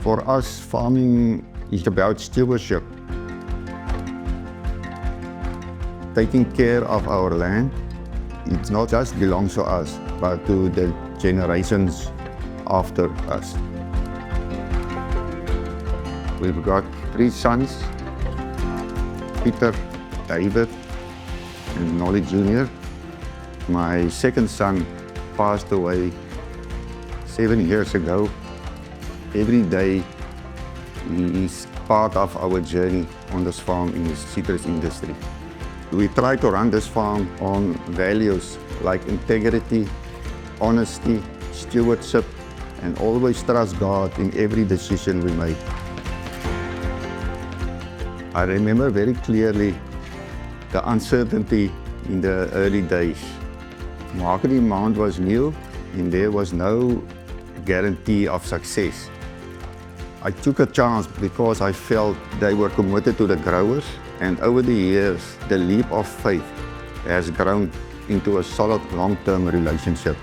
For us, farming is about stewardship. Taking care of our land, it not just belongs to us, but to the generations after us. We've got 3 sons, Peter, David, and Nolly Jr. My second son passed away 7 years ago. Every day he is part of our journey on this farm in the citrus industry. We try to run this farm on values like integrity, honesty, stewardship, and always trust God in every decision we make. I remember very clearly the uncertainty in the early days. Market demand was new and there was no guarantee of success. I took a chance because I felt they were committed to the growers, and over the years, the leap of faith has grown into a solid long-term relationship.